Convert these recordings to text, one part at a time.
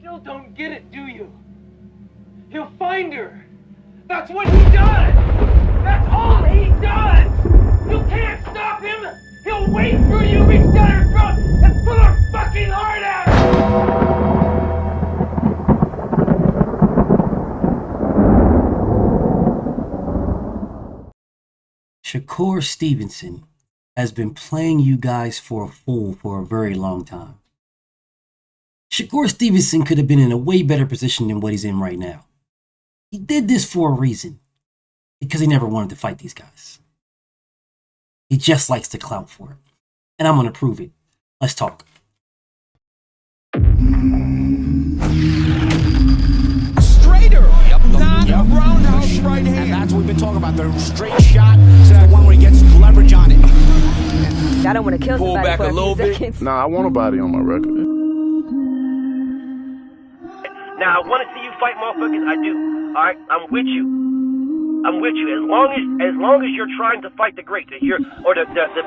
still don't get it, do you? He'll find her. That's what he does. That's all he does. You can't stop him. He'll wait for you, reach down her throat, and pull her fucking heart out. Shakur Stevenson has been playing you guys for a fool for a very long time. Shakur Stevenson could have been in a way better position than what he's in right now. He did this for a reason, because he never wanted to fight these guys. He just likes to clout for it. And I'm going to prove it. Let's talk. Straighter. Yep. Not roundhouse right hand. And that's what we've been talking about. The straight shot is the one where he gets leverage on it. I don't want to kill somebody back for a little bit. seconds. Nah, I want a body on my record. Now, I want to see you fight motherfuckers. I do. All right? I'm with you. I'm with you. As long as you're trying to fight the great, the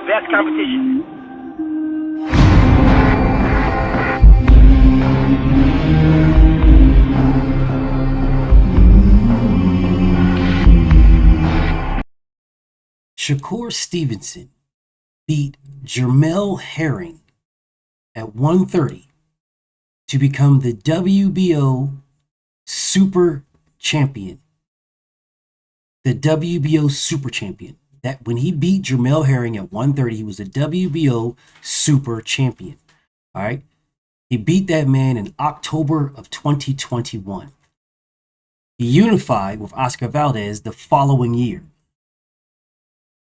best competition. Shakur Stevenson beat Jermell Herring at 130 to become the WBO Super Champion. The WBO Super Champion. That when he beat Jermell Herring at 130, he was the WBO Super Champion. All right. He beat that man in October of 2021. He unified with Oscar Valdez the following year.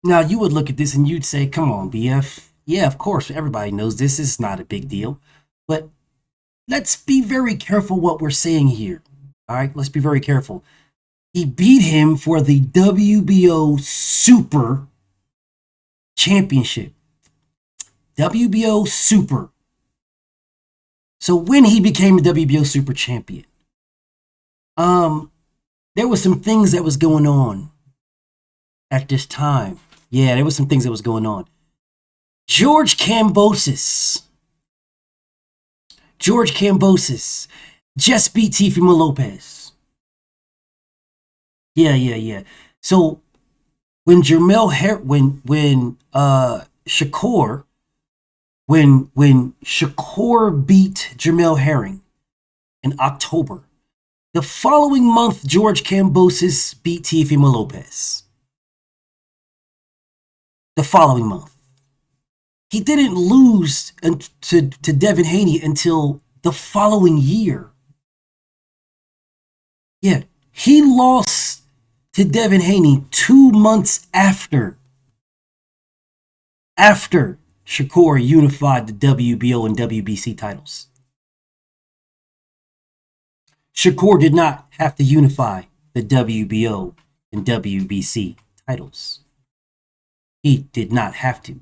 Now, you would look at this and you'd say, come on, BF. Yeah, of course, everybody knows this is not a big deal. But let's be very careful what we're saying here. All right, let's be very careful. He beat him for the WBO Super Championship. WBO Super. So when he became the WBO Super Champion, there was some things that was going on at this time. Yeah, there was some things that was going on. George Kambosos just beat Teofimo Lopez. Yeah. So when Shakur beat Jermell Herring in October, the following month George Kambosos beat Teofimo Lopez. The following month. He didn't lose to Devin Haney until the following year. Yeah, he lost to Devin Haney 2 months after Shakur unified the WBO and WBC titles. Shakur did not have to unify the WBO and WBC titles. He did not have to.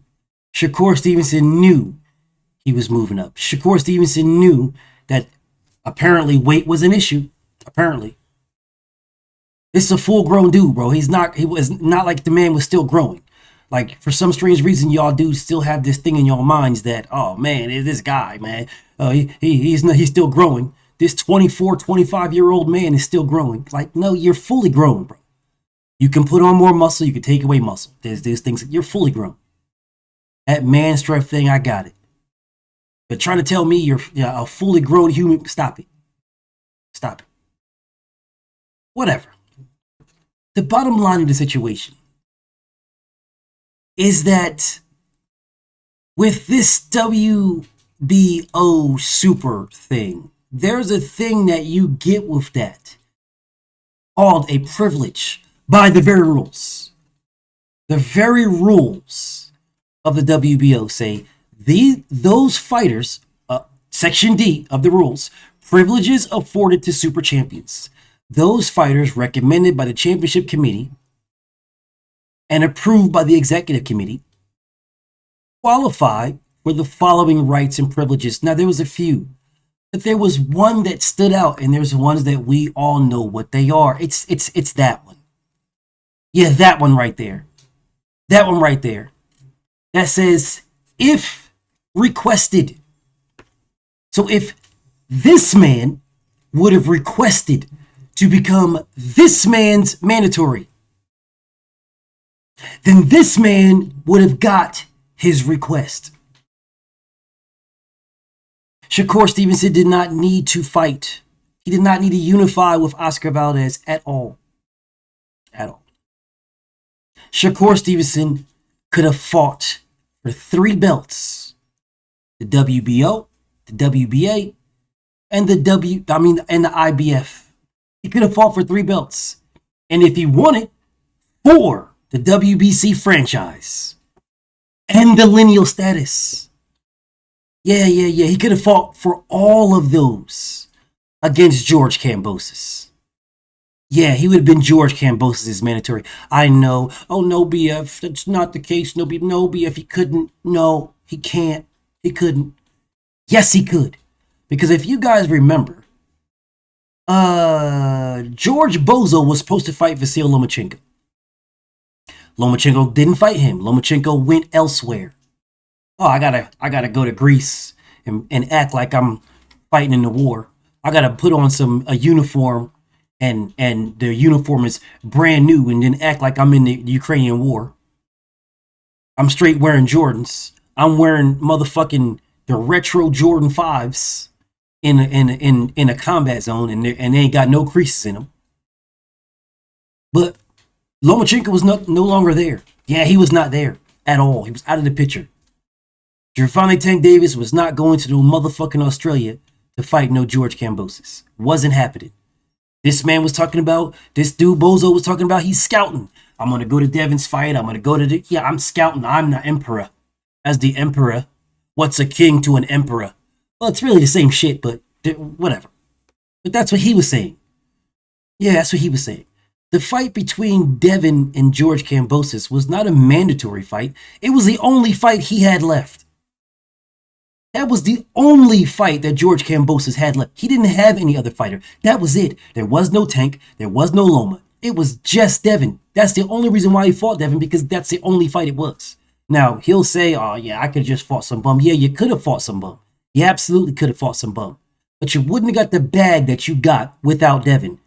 Shakur Stevenson knew he was moving up. Shakur Stevenson knew that apparently weight was an issue. Apparently. This is a full-grown dude, bro. He was not like the man was still growing. Like, for some strange reason, y'all dudes still have this thing in your minds that, oh, man, this guy, man, he's still growing. This 24, 25-year-old man is still growing. Like, no, you're fully grown, bro. You can put on more muscle. You can take away muscle. There's things. You're fully grown. That man strength thing, I got it. But trying to tell me you're a fully grown human, stop it. Stop it. Whatever. The bottom line of the situation is that with this WBO Super thing, there's a thing that you get with that called a privilege. By the very rules. The very rules of the WBO say those fighters, Section D of the rules, privileges afforded to super champions. Those fighters recommended by the championship committee and approved by the executive committee qualify for the following rights and privileges. Now, there was a few, but there was one that stood out, and there's ones that we all know what they are. It's that one. Yeah, that one right there. That one right there. That says, if requested. So if this man would have requested to become this man's mandatory, then this man would have got his request. Shakur Stevenson did not need to fight. He did not need to unify with Oscar Valdez at all. At all. Shakur Stevenson could have fought for 3 belts. The WBO, the WBA, and the IBF. He could have fought for 3 belts. And if he wanted, 4, the WBC franchise. And the lineal status. Yeah. He could have fought for all of those against George Kambosos. Yeah, he would have been George Kambosos' mandatory. I know. Oh, no, BF. That's not the case. No, BF. He couldn't. No, he can't. He couldn't. Yes, he could. Because if you guys remember, George Bozo was supposed to fight Vasyl Lomachenko. Lomachenko didn't fight him. Lomachenko went elsewhere. Oh, I gotta go to Greece and act like I'm fighting in the war. I gotta put on a uniform and the uniform is brand new and then act like I'm in the Ukrainian war. I'm straight wearing Jordans. I'm wearing motherfucking the retro Jordan 5s in a combat zone and they ain't got no creases in them. But Lomachenko was no longer there. Yeah, he was not there at all. He was out of the picture. Gervonta Tank Davis was not going to motherfucking Australia to fight no George Kambosos. Wasn't happening. This man was talking about, this dude Bozo was talking about, he's scouting. I'm going to go to Devin's fight. I'm going to go to I'm scouting. I'm the emperor. As the emperor, what's a king to an emperor? Well, it's really the same shit, but whatever. But that's what he was saying. Yeah, that's what he was saying. The fight between Devin and George Kambosos was not a mandatory fight. It was the only fight he had left. That was the only fight that George Kambosos had left. He didn't have any other fighter. That was it. There was no Tank. There was no Loma. It was just Devin. That's the only reason why he fought Devin, because that's the only fight it was. Now, he'll say, oh, yeah, I could have just fought some bum. Yeah, you could have fought some bum. You absolutely could have fought some bum. But you wouldn't have got the bag that you got without Devin.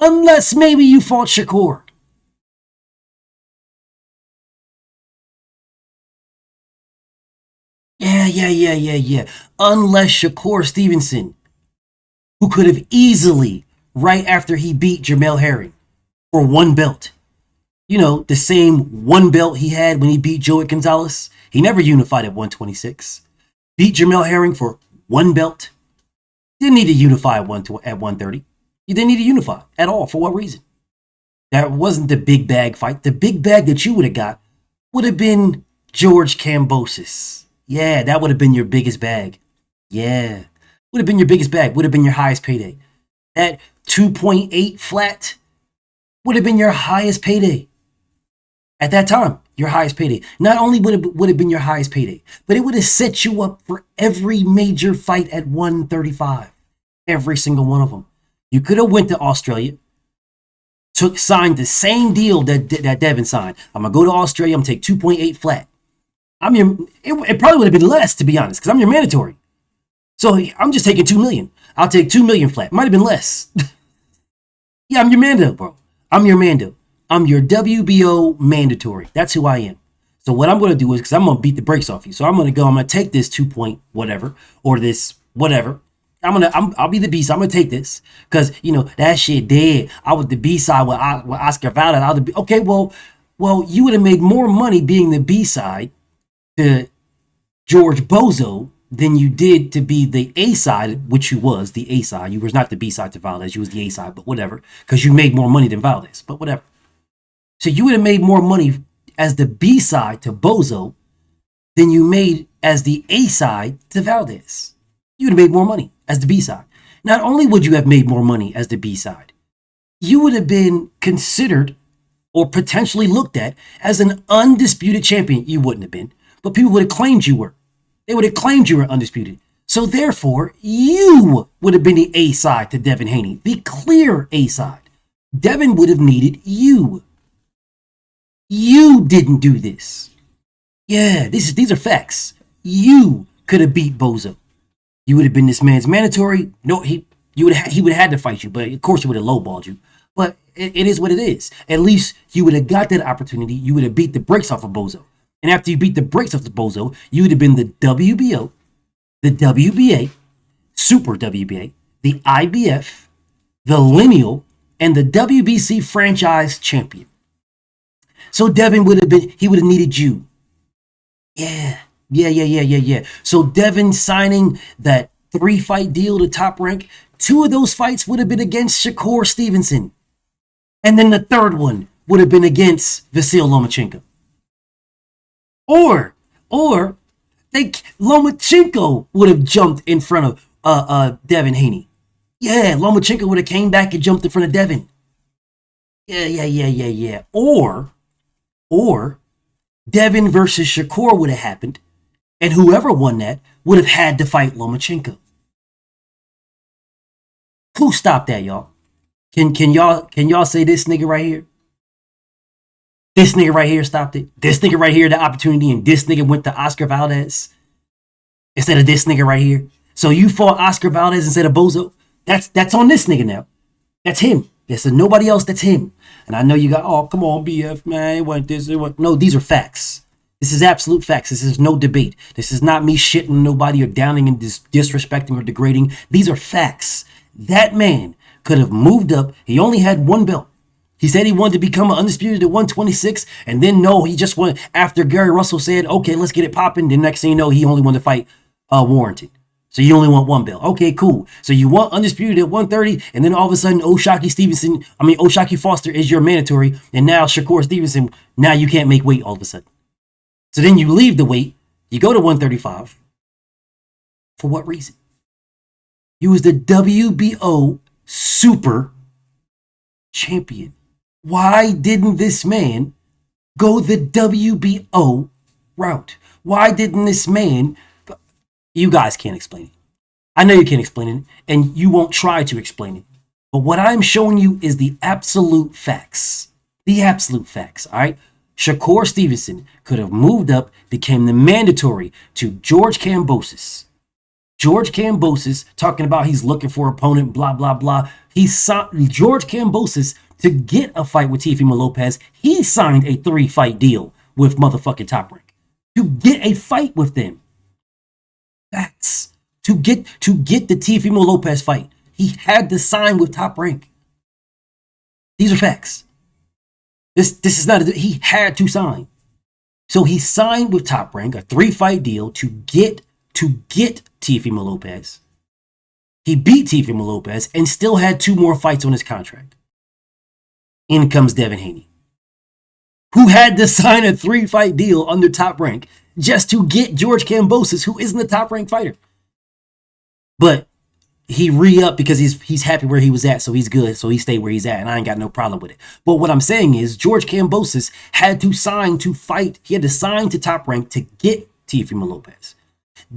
Unless maybe you fought Shakur. Yeah. Unless Shakur Stevenson, who could have easily, right after he beat Jamel Herring for 1 belt, you know, the same 1 belt he had when he beat Joey Gonzalez. He never unified at 126. Beat Jamel Herring for 1 belt. Didn't need to unify at 130. You didn't need to unify at all. For what reason? That wasn't the big bag fight. The big bag that you would have got would have been George Kambosos. Yeah, that would have been your biggest bag. Yeah. Would have been your biggest bag. Would have been your highest payday. That 2.8 flat would have been your highest payday. At that time, your highest payday. Not only would have been your highest payday, but it would have set you up for every major fight at 135. Every single one of them. You could have went to Australia, signed the same deal that Devin signed. I'm going to go to Australia. I'm going to take 2.8 flat. It probably would have been less, to be honest, because I'm your mandatory. So I'm just taking 2 million. I'll take 2 million flat. Might have been less. Yeah, I'm your Mando, bro. I'm your Mando. I'm your WBO mandatory. That's who I am. So what I'm going to do is, because I'm going to beat the brakes off you. So I'm going to take this 2 point whatever, or this whatever. I'll be the B side. I'm going to take this. Because, you know, that shit dead. I was the B side with Oscar Valdez. Okay, well, you would have made more money being the B side to George Bozo than you did to be the A side, which you was the A side. You was not the B side to Valdez. You was the A side, but whatever. Because you made more money than Valdez, but whatever. So you would have made more money as the B side to Bozo than you made as the A side to Valdez. You would have made more money as the B side. Not only would you have made more money as the B side, you would have been considered or potentially looked at as an undisputed champion. You wouldn't have been, but people would have claimed you were. They would have claimed you were undisputed. So therefore, you would have been the A side to Devin Haney, the clear A side. Devin would have needed you. You didn't do this. Yeah, these are facts. You could have beat Bozo. You would have been this man's mandatory. No, he would have had to fight you, but of course he would have lowballed you. But it is what it is. At least you would have got that opportunity. You would have beat the brakes off of Bozo. And after you beat the brakes off the Bozo, you would have been the WBO, the WBA, Super WBA, the IBF, the Lineal, and the WBC franchise champion. So Devin would have needed you. Yeah. So Devin signing that 3-fight deal to Top Rank, 2 of those fights would have been against Shakur Stevenson. And then the third one would have been against Vasyl Lomachenko. Or Lomachenko would have jumped in front of Devin Haney. Yeah, Lomachenko would have came back and jumped in front of Devin. Yeah. Or Devin versus Shakur would have happened, and whoever won that would have had to fight Lomachenko. Who stopped that, y'all? Can y'all say this nigga right here? This nigga right here stopped it. This nigga right here, the opportunity, and this nigga went to Oscar Valdez instead of this nigga right here. So you fought Oscar Valdez instead of Bozo. That's on this nigga now. That's him. There's nobody else. That's him. And I know you got, oh, come on, BF, man. It wasn't this. It wasn't. No, these are facts. This is absolute facts. This is no debate. This is not me shitting on nobody or downing and disrespecting or degrading. These are facts. That man could have moved up. He only had 1 belt. He said he wanted to become an undisputed at 126, and then no, he just went after Gary Russell said, okay, let's get it popping. The next thing you know, he only wanted to fight Warrington. So you only want 1 belt. Okay, cool. So you want undisputed at 130, and then all of a sudden O'Shaquie Foster is your mandatory, and now Shakur Stevenson, now you can't make weight all of a sudden. So then you leave the weight, you go to 135. For what reason? He was the WBO Super Champion. Why didn't this man go the WBO route? Why didn't this man... You guys can't explain it. I know you can't explain it, and you won't try to explain it. But what I'm showing you is the absolute facts. The absolute facts, all right? Shakur Stevenson could have moved up, became the mandatory to George Kambosos. George Kambosos talking about he's looking for opponent, blah, blah, blah. He signed George Kambosos to get a fight with Teofimo Lopez. He signed a 3-fight deal with motherfucking Top Rank to get a fight with them. Facts. To get the Teofimo Lopez fight, he had to sign with Top Rank. These are facts. This is not he had to sign. So he signed with Top Rank a 3-fight deal to get Teofimo Lopez. He beat Teofimo Lopez and still had 2 more fights on his contract. In comes Devin Haney, who had to sign a 3-fight deal under Top Rank just to get George Kambosos, who isn't a Top Rank fighter. But he re-upped because he's happy where he was at, so he's good. So he stayed where he's at, and I ain't got no problem with it. But what I'm saying is George Kambosos had to sign to fight. He had to sign to Top Rank to get Teofimo Lopez.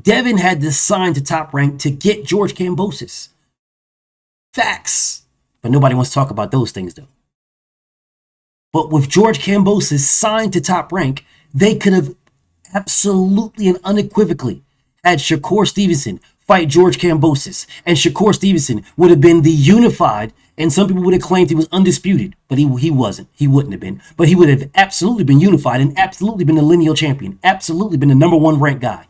Devin had to sign to Top Rank to get George Kambosos. Facts. But nobody wants to talk about those things, though. But with George Kambosos signed to Top Rank, they could have absolutely and unequivocally had Shakur Stevenson fight George Kambosos, and Shakur Stevenson would have been the unified, and some people would have claimed he was undisputed, but he wasn't. He wouldn't have been. But he would have absolutely been unified and absolutely been the lineal champion, absolutely been the number 1 ranked guy.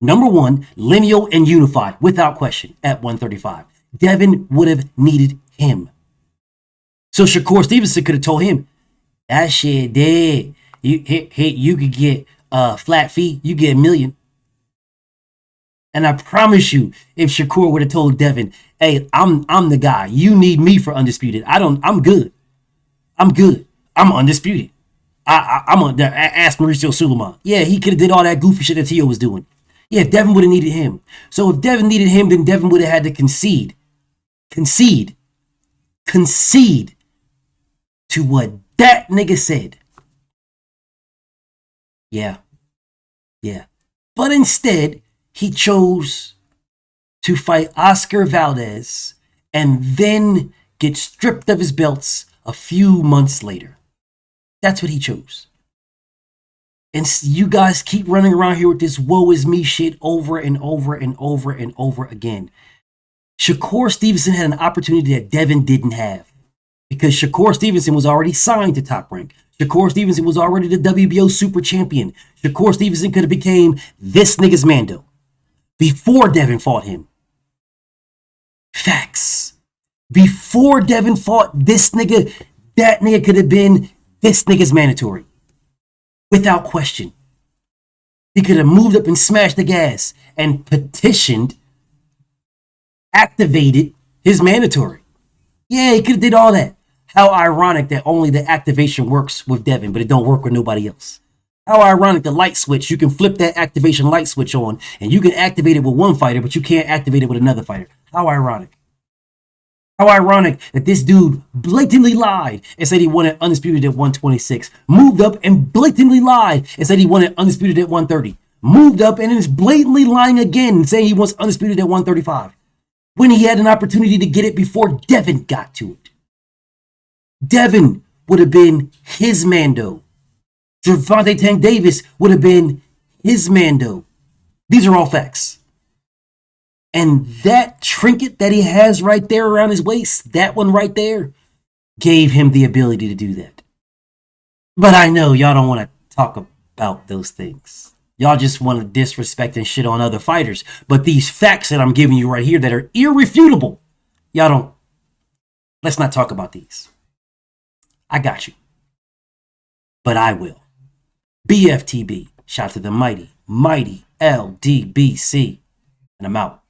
Number 1, lineal and unified, without question, at 135. Devin would have needed him. So Shakur Stevenson could have told him, that shit dead. You could get flat fee, you get $1 million. And I promise you, if Shakur would have told Devin, hey, I'm the guy. You need me for undisputed. I'm good. I'm undisputed. Ask Mauricio Sulaiman. Yeah, he could have did all that goofy shit that Tio was doing. Yeah, Devin would have needed him. So if Devin needed him, then Devin would have had to concede to what that nigga said. Yeah. But instead, he chose to fight Oscar Valdez and then get stripped of his belts a few months later. That's what he chose. And you guys keep running around here with this woe is me shit over and over and over and over again. Shakur Stevenson had an opportunity that Devin didn't have because Shakur Stevenson was already signed to Top Rank. Shakur Stevenson was already the WBO Super Champion. Shakur Stevenson could have became this nigga's Mando before Devin fought him. Facts. Before Devin fought this nigga, that nigga could have been this nigga's mandatory. Without question. He could have moved up and smashed the gas and petitioned, activated his mandatory. Yeah, he could have did all that. How ironic that only the activation works with Devin, but it don't work with nobody else. How ironic the light switch, you can flip that activation light switch on and you can activate it with one fighter, but you can't activate it with another fighter. How ironic. How ironic that this dude blatantly lied and said he wanted Undisputed at 126. Moved up and blatantly lied and said he wanted Undisputed at 130. Moved up and is blatantly lying again and saying he wants Undisputed at 135. When he had an opportunity to get it before Devin got to it. Devin would have been his Mando. Gervonta Tank Davis would have been his Mando. These are all facts. And that trinket that he has right there around his waist, that one right there, gave him the ability to do that. But I know y'all don't want to talk about those things. Y'all just want to disrespect and shit on other fighters. But these facts that I'm giving you right here that are irrefutable, y'all don't. Let's not talk about these. I got you. But I will. BFTB. Shout to the mighty LDBC. And I'm out.